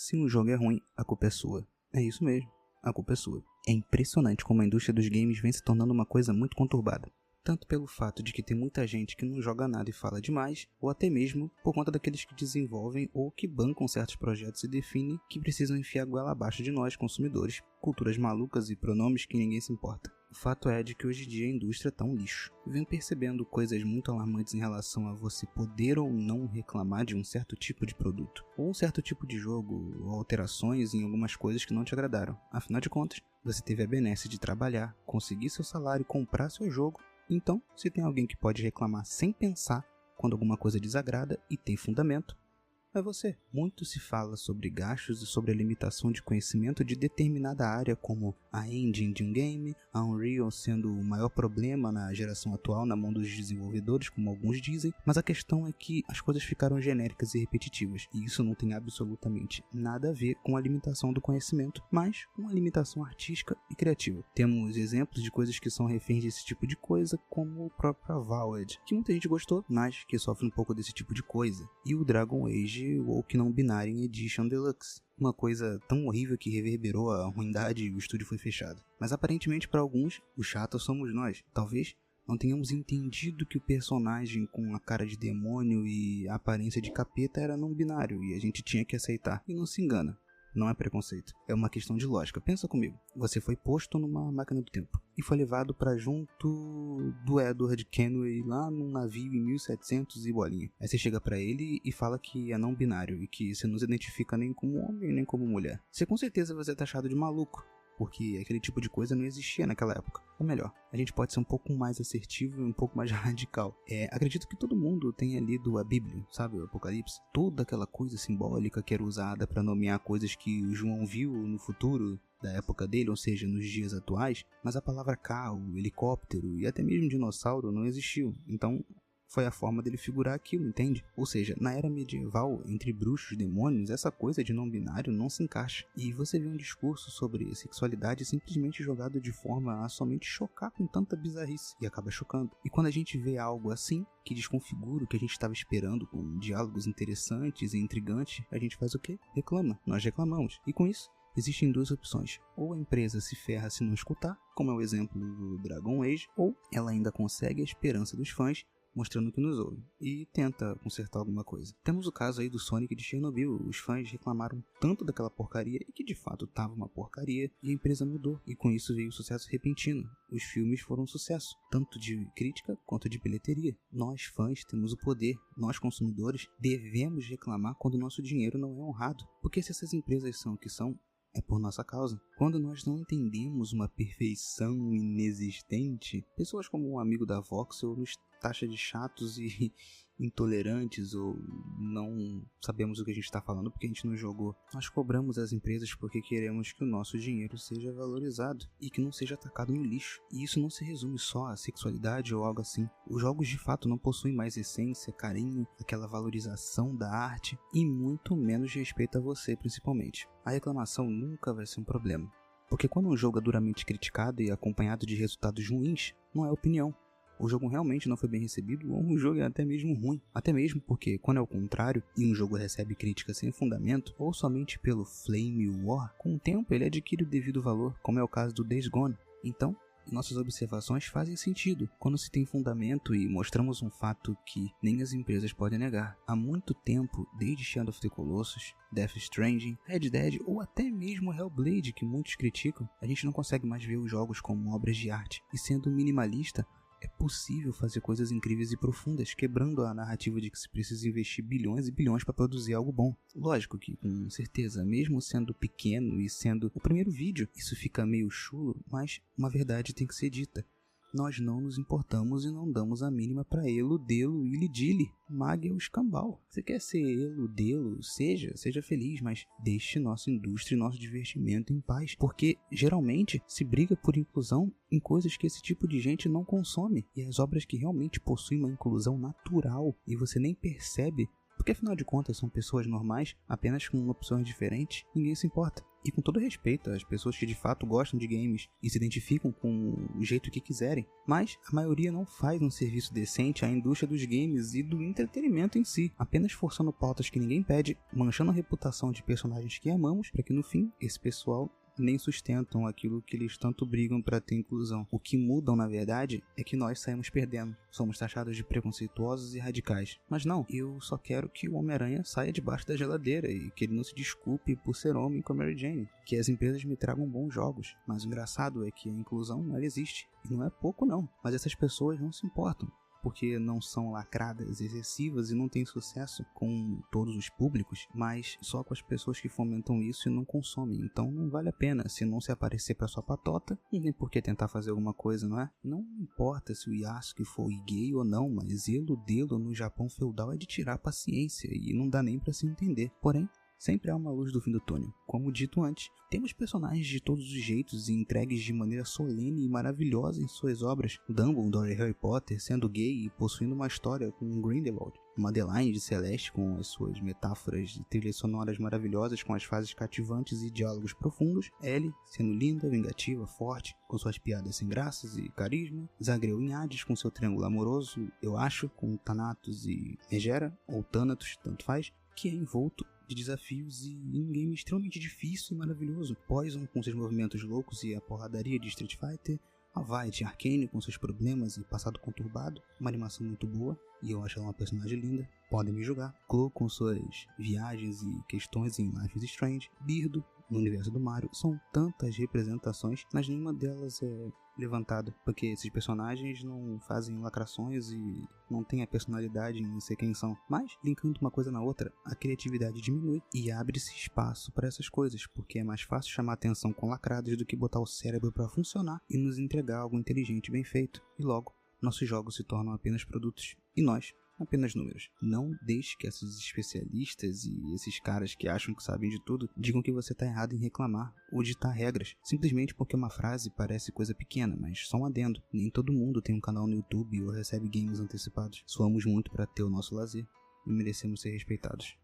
Se um jogo é ruim, a culpa é sua. É isso mesmo, a culpa é sua. É impressionante como a indústria dos games vem se tornando uma coisa muito conturbada. Tanto pelo fato de que tem muita gente que não joga nada e fala demais, ou até mesmo por conta daqueles que desenvolvem ou que bancam certos projetos e definem que precisam enfiar a goela abaixo de nós, consumidores, culturas malucas e pronomes que ninguém se importa. O fato é de que hoje em dia a indústria tá um lixo. Venho percebendo coisas muito alarmantes em relação a você poder ou não reclamar de um certo tipo de produto, ou um certo tipo de jogo, ou alterações em algumas coisas que não te agradaram. Afinal de contas, você teve a benesse de trabalhar, conseguir seu salário, comprar seu jogo. Então, se tem alguém que pode reclamar sem pensar quando alguma coisa desagrada e tem fundamento, é você. Muito se fala sobre gastos e sobre a limitação de conhecimento de determinada área, como a engine de um game, a Unreal sendo o maior problema na geração atual na mão dos desenvolvedores, como alguns dizem, mas a questão é que as coisas ficaram genéricas e repetitivas, e isso não tem absolutamente nada a ver com a limitação do conhecimento, mas com a limitação artística e criativa. Temos exemplos de coisas que são reféns desse tipo de coisa, como o próprio Avowed, que muita gente gostou, mas que sofre um pouco desse tipo de coisa, e o Dragon Age ou que não Binary Edition Deluxe. Uma coisa tão horrível que reverberou a ruindade e o estúdio foi fechado. Mas aparentemente para alguns, os chatos somos nós. Talvez não tenhamos entendido que o personagem com a cara de demônio e a aparência de capeta era não binário e a gente tinha que aceitar. E não se engana. Não é preconceito, é uma questão de lógica. Pensa comigo, você foi posto numa máquina do tempo e foi levado pra junto do Edward Kenway lá num navio em 1700 e bolinha. Aí você chega pra ele e fala que é não binário e que você não se identifica nem como homem nem como mulher. Você com certeza vai ser taxado de maluco, porque aquele tipo de coisa não existia naquela época. Ou melhor, a gente pode ser um pouco mais assertivo e um pouco mais radical. Acredito que todo mundo tenha lido a Bíblia, sabe, o Apocalipse. Toda aquela coisa simbólica que era usada para nomear coisas que o João viu no futuro da época dele, ou seja, nos dias atuais. Mas a palavra carro, helicóptero e até mesmo dinossauro não existiu. Então foi a forma dele figurar aquilo, entende? Ou seja, na era medieval, entre bruxos e demônios, essa coisa de não binário não se encaixa. E você vê um discurso sobre sexualidade simplesmente jogado de forma a somente chocar com tanta bizarrice, e acaba chocando. E quando a gente vê algo assim, que desconfigura o que a gente estava esperando, com diálogos interessantes e intrigantes, a gente faz o quê? Reclama. Nós reclamamos. E com isso, existem duas opções. Ou a empresa se ferra se não escutar, como é o exemplo do Dragon Age, ou ela ainda consegue a esperança dos fãs, mostrando que nos ouve, e tenta consertar alguma coisa. Temos o caso aí do Sonic de Chernobyl. Os fãs reclamaram tanto daquela porcaria, e que de fato tava uma porcaria, e a empresa mudou, e com isso veio o sucesso repentino. Os filmes foram um sucesso, tanto de crítica quanto de bilheteria. Nós fãs temos o poder, nós consumidores devemos reclamar quando o nosso dinheiro não é honrado, porque se essas empresas são o que são, é por nossa causa. Quando nós não entendemos uma perfeição inexistente, pessoas como um amigo da Voxel nos taxa de chatos e intolerantes, ou não sabemos o que a gente está falando porque a gente não jogou. Nós cobramos as empresas porque queremos que o nosso dinheiro seja valorizado e que não seja atacado no lixo. E isso não se resume só à sexualidade ou algo assim. Os jogos de fato não possuem mais essência, carinho, aquela valorização da arte e muito menos respeito a você, principalmente. A reclamação nunca vai ser um problema, porque quando um jogo é duramente criticado e acompanhado de resultados ruins, não é opinião. O jogo realmente não foi bem recebido, ou um jogo é até mesmo ruim. Até mesmo porque, quando é o contrário, e um jogo recebe crítica sem fundamento, ou somente pelo Flame War, com o tempo ele adquire o devido valor, como é o caso do Days Gone. Então, nossas observações fazem sentido quando se tem fundamento e mostramos um fato que nem as empresas podem negar. Há muito tempo, desde Shadow of the Colossus, Death Stranding, Red Dead ou até mesmo Hellblade, que muitos criticam, a gente não consegue mais ver os jogos como obras de arte. E sendo minimalista, é possível fazer coisas incríveis e profundas, quebrando a narrativa de que se precisa investir bilhões e bilhões para produzir algo bom. Lógico que, com certeza, mesmo sendo pequeno e sendo o primeiro vídeo, isso fica meio chulo, mas uma verdade tem que ser dita. Nós não nos importamos e não damos a mínima para elo, delo, ili, dili, mague ou escambau. Você quer ser elo, delo, seja feliz, mas deixe nossa indústria e nosso divertimento em paz, porque geralmente se briga por inclusão em coisas que esse tipo de gente não consome, e as obras que realmente possuem uma inclusão natural e você nem percebe Porque afinal de contas são pessoas normais, apenas com opções diferentes, ninguém se importa. E com todo respeito às pessoas que de fato gostam de games e se identificam com o jeito que quiserem, mas a maioria não faz um serviço decente à indústria dos games e do entretenimento em si, apenas forçando pautas que ninguém pede, manchando a reputação de personagens que amamos, para que no fim esse pessoal nem sustentam aquilo que eles tanto brigam para ter inclusão. O que mudam, na verdade, é que nós saímos perdendo. Somos taxados de preconceituosos e radicais. Mas não, eu só quero que o Homem-Aranha saia debaixo da geladeira e que ele não se desculpe por ser homem com a Mary Jane. Que as empresas me tragam bons jogos. Mas o engraçado é que a inclusão, ela existe. E não é pouco não. Mas essas pessoas não se importam, porque não são lacradas, excessivas e não têm sucesso com todos os públicos, mas só com as pessoas que fomentam isso e não consomem. Então não vale a pena. Se não se aparecer pra sua patota, não tem por que tentar fazer alguma coisa, não é? Não importa se o Yasuke foi gay ou não, mas eludê-lo no Japão feudal é de tirar a paciência e não dá nem pra se entender. Porém, sempre há uma luz do fim do túnel. Como dito antes, temos personagens de todos os jeitos e entregues de maneira solene e maravilhosa em suas obras. Dumbledore e Harry Potter sendo gay e possuindo uma história com Grindelwald. Madeline de Celeste com as suas metáforas de trilhas sonoras maravilhosas com as fases cativantes e diálogos profundos. Ellie sendo linda, vingativa, forte, com suas piadas sem graças e carisma. Zagreus em Hades com seu triângulo amoroso, eu acho, com Thanatos e Megera, ou Thanatos, tanto faz, que é envolto de desafios e um game extremamente difícil e maravilhoso. Poison com seus movimentos loucos e a porradaria de Street Fighter. A Vi de Arcane com seus problemas e passado conturbado, uma animação muito boa, e eu acho ela uma personagem linda, podem me julgar. Chloe com suas viagens e questões em Life is Strange. Birdo no universo do Mario. São tantas representações, mas nenhuma delas é levantada, porque esses personagens não fazem lacrações e não têm a personalidade em ser quem são. Mas, linkando uma coisa na outra, a criatividade diminui e abre-se espaço para essas coisas, porque é mais fácil chamar atenção com lacradas do que botar o cérebro para funcionar e nos entregar algo inteligente e bem feito. E logo, nossos jogos se tornam apenas produtos. E nós, apenas números. Não deixe que esses especialistas e esses caras que acham que sabem de tudo digam que você está errado em reclamar ou ditar regras, simplesmente porque uma frase parece coisa pequena, mas só um adendo. Nem todo mundo tem um canal no YouTube ou recebe games antecipados. Suamos muito para ter o nosso lazer e merecemos ser respeitados.